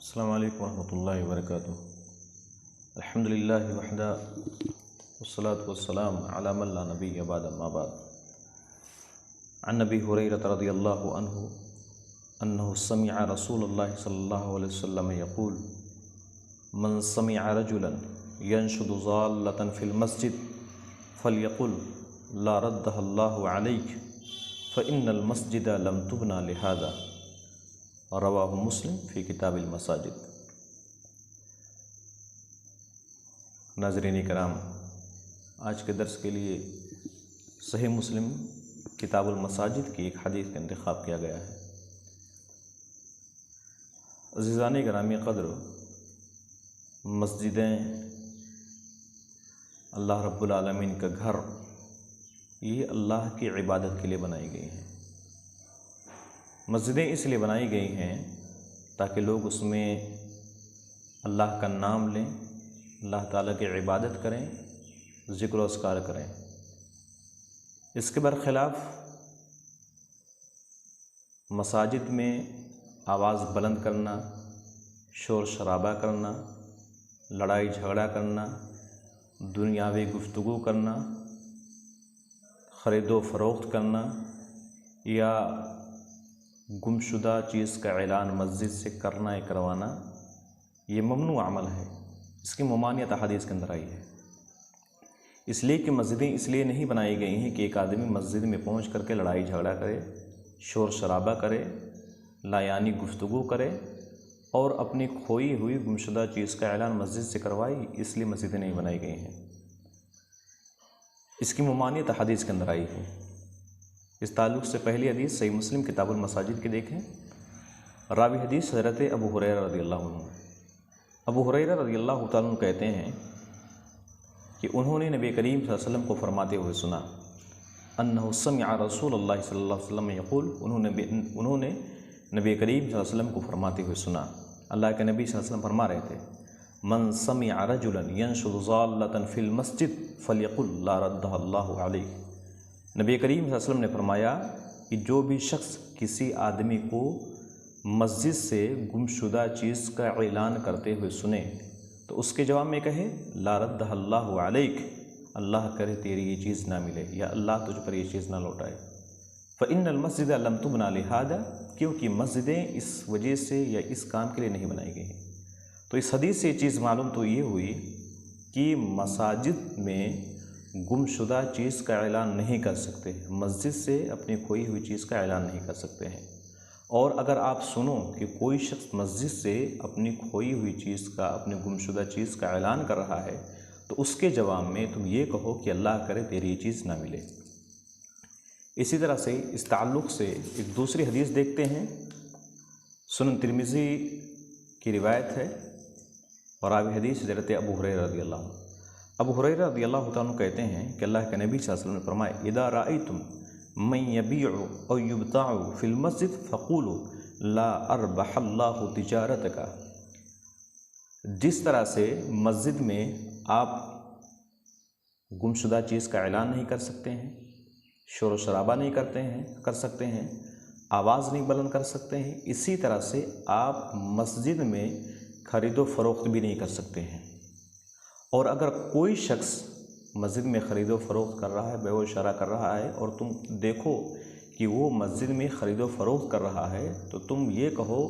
السلام علیکم ورحمۃ اللہ وبرکاتہ۔ الحمدللہ وحدہ والصلاة والسلام علی من لا نبی بعد اما بعد۔ عن ابی ہریرہ رضی اللہ عنہ انہ سمع رسول اللہ صلی اللہ علیہ وسلم یقول من سمع رجلا ينشد ضالة في المسجد فليقل لا ردها الله عليك فإن المسجد لم تبنى لهذا، رواہ مسلم فی کتاب المساجد۔ ناظرین کرام، آج کے درس کے لیے صحیح مسلم کتاب المساجد کی ایک حدیث کا انتخاب کیا گیا ہے۔ عزیزان گرامی قدر، مسجدیں اللہ رب العالمین کا گھر، یہ اللہ کی عبادت کے لیے بنائی گئی ہیں۔ مسجدیں اس لیے بنائی گئی ہیں تاکہ لوگ اس میں اللہ کا نام لیں، اللہ تعالیٰ کی عبادت کریں، ذکر و اذکار کریں۔ اس کے برخلاف مساجد میں آواز بلند کرنا، شور شرابہ کرنا، لڑائی جھگڑا کرنا، دنیاوی گفتگو کرنا، خرید و فروخت کرنا یا گمشدہ چیز کا اعلان مسجد سے کرنا یا کروانا، یہ ممنوع عمل ہے۔ اس کی ممانعت حدیث کے اندر آئی ہے۔ اس لیے کہ مسجدیں اس لیے نہیں بنائی گئی ہیں کہ ایک آدمی مسجد میں پہنچ کر کے لڑائی جھگڑا کرے، شور شرابہ کرے، لایانی گفتگو کرے اور اپنی کھوئی ہوئی گمشدہ چیز کا اعلان مسجد سے کروائے، اس لیے مسجدیں نہیں بنائی گئی ہیں۔ اس کی ممانعت حدیث کے اندر آئی ہے۔ اس تعلق سے پہلی حدیث صحیح مسلم کتاب المساجد کی دیکھیں۔ راوی حدیث حضرت ابو ہریرہ رضی اللہ عنہ۔ ابو ہریرہ رضی اللہ تعالیٰ عنہ کہتے ہیں کہ انہوں نے نبی کریم صلی اللہ علیہ وسلم کو فرماتے ہوئے سنا، انہ سمع رسول اللہ صلی اللہ علیہ وسلم یقول، انہوں نے نبی کریم صلی اللہ علیہ وسلم کو فرماتے ہوئے سنا، اللہ کے نبی صلی اللہ علیہ وسلم فرما رہے تھے، من سمع رجلا ينشد ضالة في المسجد فليقل لا ردها الله عليه۔ نبی کریم صلی اللہ علیہ وسلم نے فرمایا کہ جو بھی شخص کسی آدمی کو مسجد سے گمشدہ چیز کا اعلان کرتے ہوئے سنے تو اس کے جواب میں کہے لا ردہ اللہ علیک، اللہ کرے تیری یہ چیز نہ ملے یا اللہ تجھ پر یہ چیز نہ لوٹائے۔ فإن المسجد لم تبنى لهذا، کیونکہ مسجدیں اس وجہ سے یا اس کام کے لیے نہیں بنائی گئی ہیں۔ تو اس حدیث سے یہ چیز معلوم تو یہ ہوئی کہ مساجد میں گمشدہ چیز کا اعلان نہیں کر سکتے، مسجد سے اپنی کھوئی ہوئی چیز کا اعلان نہیں کر سکتے ہیں۔ اور اگر آپ سنو کہ کوئی شخص مسجد سے اپنی کھوئی ہوئی چیز کا، اپنی گمشدہ چیز کا اعلان کر رہا ہے تو اس کے جواب میں تم یہ کہو کہ اللہ کرے تیری یہ چیز نہ ملے۔ اسی طرح سے اس تعلق سے ایک دوسری حدیث دیکھتے ہیں، سنن ترمذی کی روایت ہے اور راوی حدیث حضرت ابو ہریرہ رضی اللہ عنہ۔ ابو ہریرہ رضی اللہ تعالیٰ عنہ کہتے ہیں کہ اللہ کے نبی صلی اللہ علیہ وسلم نے فرمایا، اذا رأیتم من یبیع او یبتاع فی المسجد فقولوا لا اربح اللہ تجارتک۔ جس طرح سے مسجد میں آپ گمشدہ چیز کا اعلان نہیں کر سکتے ہیں، شور و شرابہ نہیں کر سکتے ہیں، آواز نہیں بلند کر سکتے ہیں، اسی طرح سے آپ مسجد میں خرید و فروخت بھی نہیں کر سکتے ہیں۔ اور اگر کوئی شخص مسجد میں خرید و فروخت کر رہا ہے، بیع و شراء کر رہا ہے اور تم دیکھو کہ وہ مسجد میں خرید و فروخت کر رہا ہے تو تم یہ کہو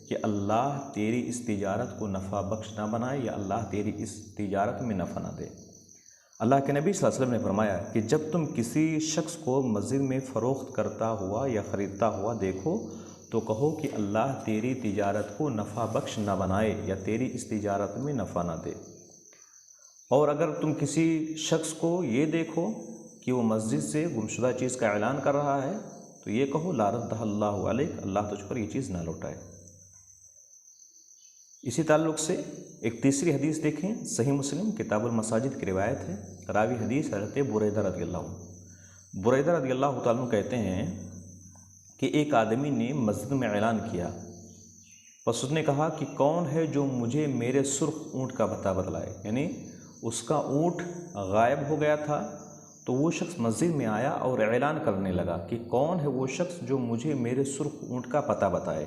کہ اللہ تیری اس تجارت کو نفع بخش نہ بنائے یا اللہ تیری اس تجارت میں نفع نہ دے۔ اللہ کے نبی صلی اللہ علیہ وسلم نے فرمایا کہ جب تم کسی شخص کو مسجد میں فروخت کرتا ہوا یا خریدتا ہوا دیکھو تو کہو کہ اللہ تیری تجارت کو نفع بخش نہ بنائے یا تیری اس تجارت میں نفع نہ دے۔ اور اگر تم کسی شخص کو یہ دیکھو کہ وہ مسجد سے گمشدہ چیز کا اعلان کر رہا ہے تو یہ کہو لا ردہ اللہ علیک، اللہ تجھ پر یہ چیز نہ لوٹائے۔ اسی تعلق سے ایک تیسری حدیث دیکھیں، صحیح مسلم کتاب المساجد کی روایت ہے، راوی حدیث حضرت بریدہ رضی اللہ عنہ۔ بریدہ رضی اللہ تعالیٰ عنہ کہتے ہیں کہ ایک آدمی نے مسجد میں اعلان کیا، پس اس نے کہا کہ کون ہے جو مجھے میرے سرخ اونٹ کا پتہ بتلائے، یعنی اس کا اونٹ غائب ہو گیا تھا تو وہ شخص مسجد میں آیا اور اعلان کرنے لگا کہ کون ہے وہ شخص جو مجھے میرے سرخ اونٹ کا پتہ بتائے۔